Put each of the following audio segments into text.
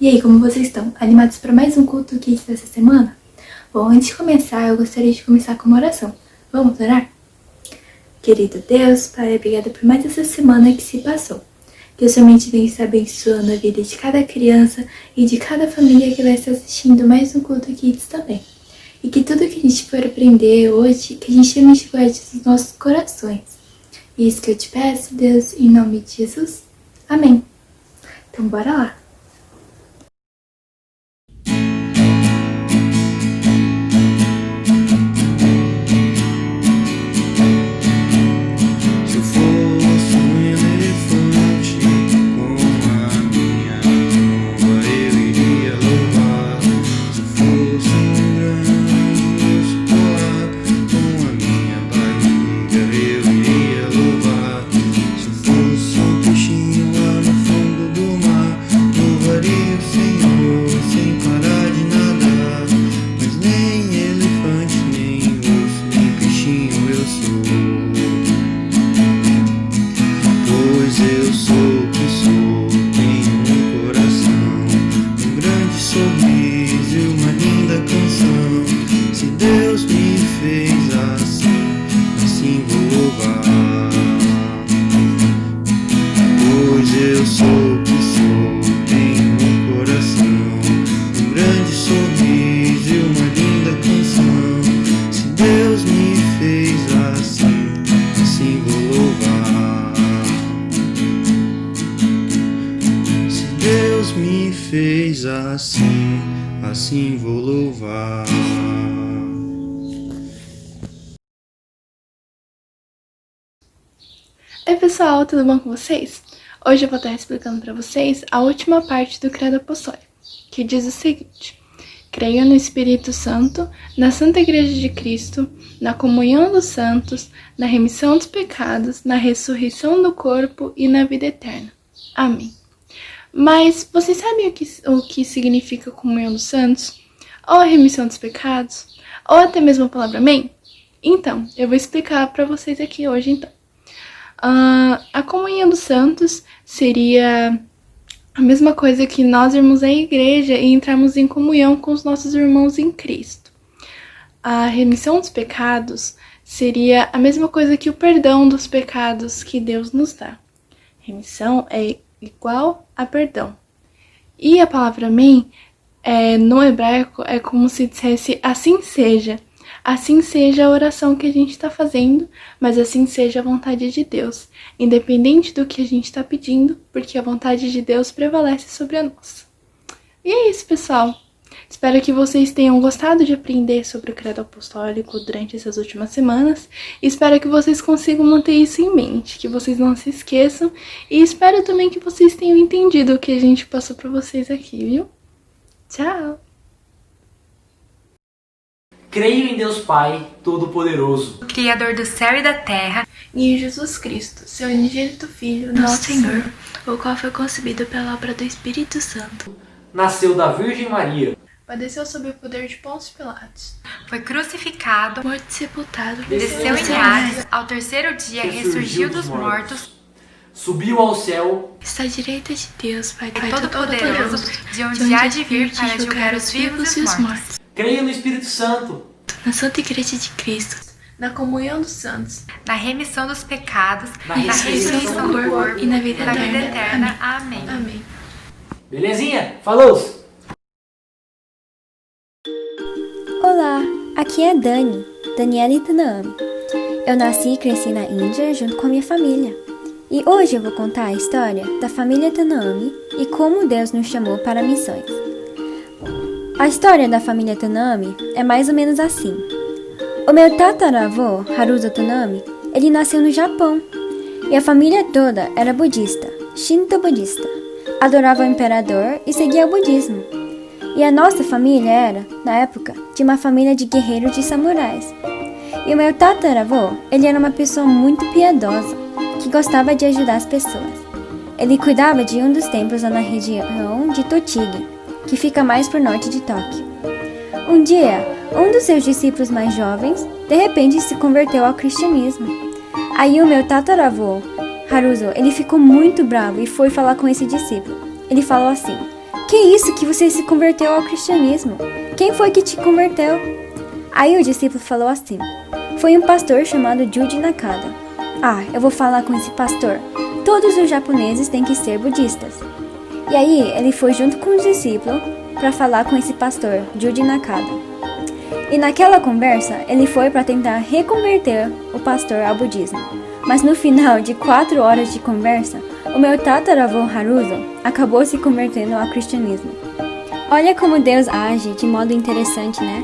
E aí, como vocês estão? Animados para mais um culto Kids dessa semana? Bom, antes de começar, eu gostaria de começar com uma oração. Vamos orar? Querido Deus, Pai, obrigada por mais essa semana que se passou. Que a sua mente venha estar abençoando a vida de cada criança e de cada família que vai estar assistindo mais um culto Kids também. E que tudo que a gente for aprender hoje, que a gente realmente guarde nos nossos corações. E isso que eu te peço, Deus, em nome de Jesus. Amém. Então, bora lá. Assim vou louvar. Oi pessoal, tudo bom com vocês? Hoje eu vou estar explicando para vocês a última parte do Credo Apostólico, que diz o seguinte: creio no Espírito Santo, na Santa Igreja de Cristo, na comunhão dos santos, na remissão dos pecados, na ressurreição do corpo e na vida eterna. Amém. Mas vocês sabem o que significa comunhão dos santos? Ou a remissão dos pecados? Ou até mesmo a palavra amém? Então, eu vou explicar para vocês aqui hoje então. A comunhão dos santos seria a mesma coisa que nós irmos à igreja e entrarmos em comunhão com os nossos irmãos em Cristo. A remissão dos pecados seria a mesma coisa que o perdão dos pecados que Deus nos dá. Remissão é igual a perdão. E a palavra amém, no hebraico, é como se dissesse assim seja. Assim seja a oração que a gente está fazendo, mas assim seja a vontade de Deus, independente do que a gente está pedindo, porque a vontade de Deus prevalece sobre a nossa. E é isso, pessoal. Espero que vocês tenham gostado de aprender sobre o Credo Apostólico durante essas últimas semanas. E espero que vocês consigam manter isso em mente, que vocês não se esqueçam. E espero também que vocês tenham entendido o que a gente passou para vocês aqui, viu? Tchau! Creio em Deus Pai Todo-Poderoso, Criador do céu e da terra, e em Jesus Cristo, seu unigênito Filho, nosso Senhor, o qual foi concebido pela obra do Espírito Santo. nasceu da Virgem Maria, Padeceu sob o poder de Pôncio Pilatos, foi crucificado, morto e sepultado, desceu em Hades, ao terceiro dia ressurgiu dos mortos, subiu ao céu, está à direita de Deus, Pai Todo-Poderoso, de onde há de vir para julgar os vivos e os mortos. creio no Espírito Santo, na Santa Igreja de Cristo, na comunhão dos santos, Na remissão dos pecados, Na na ressurreição ressurreição do corpo e na vida da vida eterna. eterna. Amém. Amém. belezinha? Falou! Olá, aqui é Dani, Daniela Itanaami. Eu nasci e cresci na Índia junto com a minha família. E hoje eu vou contar a história da família Itanaami e como Deus nos chamou para missões. A história da família Itanaami é mais ou menos assim. O meu tataravô, Haruzo Itanaami, ele nasceu no Japão. E a família toda era budista, Shinto budista. Adorava o imperador e seguia o budismo. E a nossa família era, na época, de uma família de guerreiros de samurais. E o meu tataravô, ele era uma pessoa muito piedosa, que gostava de ajudar as pessoas. Ele cuidava de um dos templos lá na região de Tochigi, que fica mais pro norte de Tóquio. Um dia, um dos seus discípulos mais jovens, de repente se converteu ao cristianismo. Aí o meu tataravô, Haruzo, ele ficou muito bravo e foi falar com esse discípulo. Ele falou assim: Que isso que você se converteu ao cristianismo? Quem foi que te converteu? Aí o discípulo falou assim: foi um pastor chamado Juji Nakada. Ah, eu vou falar com esse pastor. Todos os japoneses têm que ser budistas. E aí ele foi junto com os discípulos para falar com esse pastor, Juji Nakada. E naquela conversa, ele foi para tentar reconverter o pastor ao budismo. Mas no final de 4 horas de conversa, o meu tataravô Haruzo acabou se convertendo ao cristianismo. Olha como Deus age de modo interessante, né?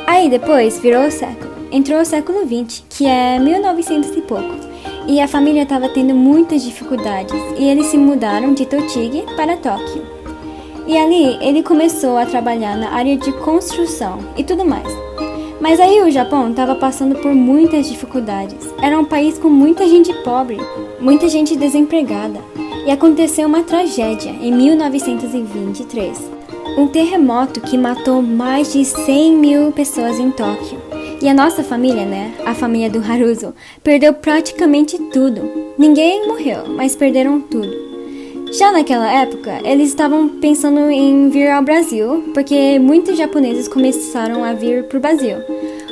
Aí depois virou o século. Entrou o século 20, que é 1900 e pouco. E a família estava tendo muitas dificuldades. E eles se mudaram de Tochigi para Tóquio. E ali ele começou a trabalhar na área de construção e tudo mais. Mas aí o Japão estava passando por muitas dificuldades. Era um país com muita gente pobre, muita gente desempregada. E aconteceu uma tragédia em 1923. Um terremoto que matou mais de 100 mil pessoas em Tóquio. E a nossa família, né, a família do Haruzo, perdeu praticamente tudo. Ninguém morreu, mas perderam tudo. Já naquela época, eles estavam pensando em vir ao Brasil, porque muitos japoneses começaram a vir para o Brasil.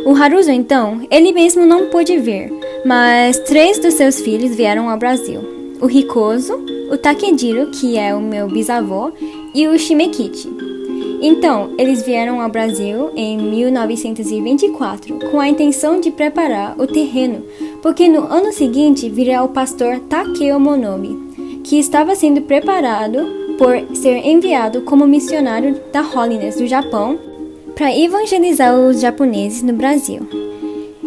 O Haruzo, então, ele mesmo não pôde vir, mas 3 dos seus filhos vieram ao Brasil. O Hikozo, o Takejiro, que é o meu bisavô, e o Shimekichi. Então, eles vieram ao Brasil em 1924 com a intenção de preparar o terreno, porque no ano seguinte viria o pastor Takeo Monomi, que estava sendo preparado por ser enviado como missionário da Holiness do Japão para evangelizar os japoneses no Brasil.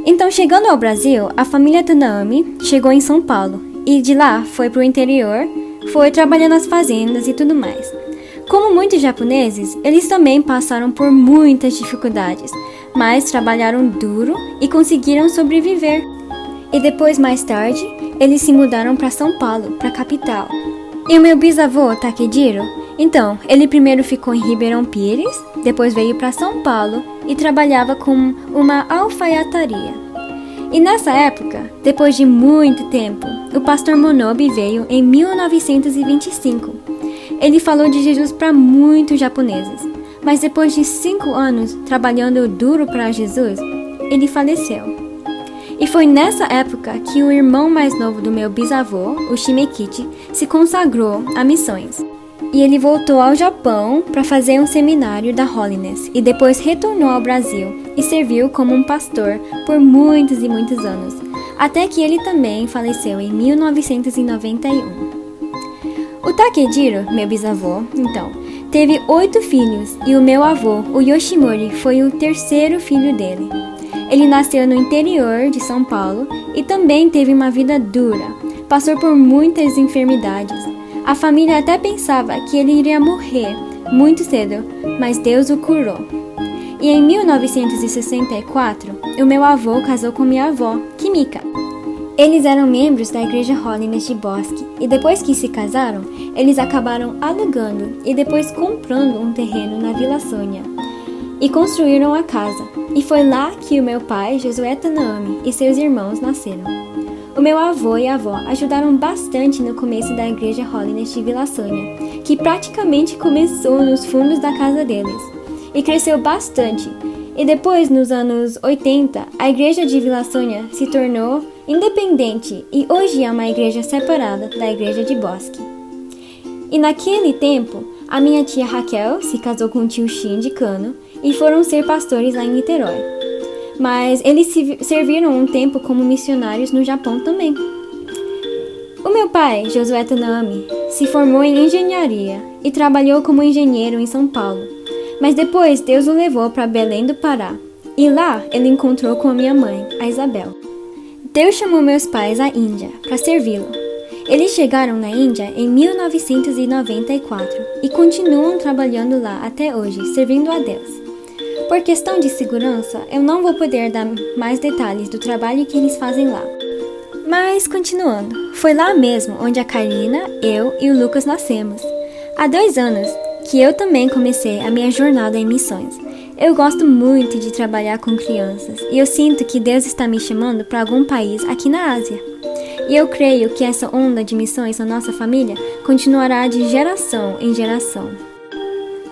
Então, chegando ao Brasil, a família Tanami chegou em São Paulo e de lá foi para o interior, foi trabalhando nas fazendas e tudo mais. Como muitos japoneses, eles também passaram por muitas dificuldades, mas trabalharam duro e conseguiram sobreviver. E depois, mais tarde, eles se mudaram para São Paulo, para a capital. E o meu bisavô, Takejiro, então, ele primeiro ficou em Ribeirão Pires, depois veio para São Paulo e trabalhava com uma alfaiataria. E nessa época, depois de muito tempo, o pastor Monobi veio em 1925. Ele falou de Jesus para muitos japoneses, mas depois de 5 anos trabalhando duro para Jesus, ele faleceu. E foi nessa época que o irmão mais novo do meu bisavô, o Shimekichi, se consagrou a missões. E ele voltou ao Japão para fazer um seminário da Holiness e depois retornou ao Brasil e serviu como um pastor por muitos e muitos anos, até que ele também faleceu em 1991. O Takejiro, meu bisavô, então, teve 8 filhos e o meu avô, o Yoshimori, foi o 3º filho dele. Ele nasceu no interior de São Paulo e também teve uma vida dura. Passou por muitas enfermidades. A família até pensava que ele iria morrer muito cedo, mas Deus o curou. E em 1964, o meu avô casou com minha avó, Kimika. Eles eram membros da Igreja Holiness de Bosque e depois que se casaram, eles acabaram alugando e depois comprando um terreno na Vila Sônia. E construíram a casa, e foi lá que o meu pai, Josué Tanami, e seus irmãos nasceram. O meu avô e a avó ajudaram bastante no começo da Igreja Holiness de Vila Sônia, que praticamente começou nos fundos da casa deles, e cresceu bastante. E depois, nos anos 80, a Igreja de Vila Sônia se tornou independente e hoje é uma igreja separada da Igreja de Bosque. E naquele tempo, a minha tia Raquel se casou com o tio Shin de Cano, e foram ser pastores lá em Niterói. Mas eles serviram um tempo como missionários no Japão também. O meu pai, Josué Tanami, se formou em engenharia e trabalhou como engenheiro em São Paulo. Mas depois Deus o levou para Belém do Pará. E lá ele encontrou com a minha mãe, a Isabel. Deus chamou meus pais à Índia para servi-lo. Eles chegaram na Índia em 1994 e continuam trabalhando lá até hoje, servindo a Deus. Por questão de segurança, eu não vou poder dar mais detalhes do trabalho que eles fazem lá. Mas, continuando, foi lá mesmo onde a Karina, eu e o Lucas nascemos. Há 2 anos que eu também comecei a minha jornada em missões. Eu gosto muito de trabalhar com crianças e eu sinto que Deus está me chamando para algum país aqui na Ásia. E eu creio que essa onda de missões na nossa família continuará de geração em geração.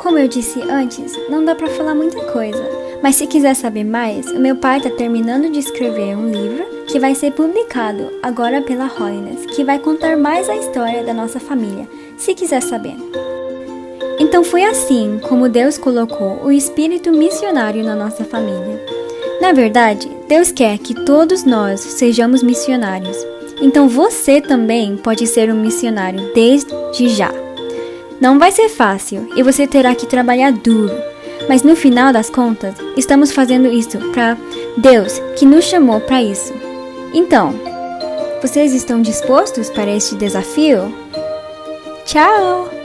Como eu disse antes, não dá pra falar muita coisa. Mas se quiser saber mais, o meu pai tá terminando de escrever um livro que vai ser publicado agora pela Holiness, que vai contar mais a história da nossa família, se quiser saber. Então foi assim como Deus colocou o espírito missionário na nossa família. Na verdade, Deus quer que todos nós sejamos missionários. Então você também pode ser um missionário desde já. Não vai ser fácil e você terá que trabalhar duro, mas no final das contas, estamos fazendo isso para Deus que nos chamou para isso. Então, vocês estão dispostos para este desafio? Tchau!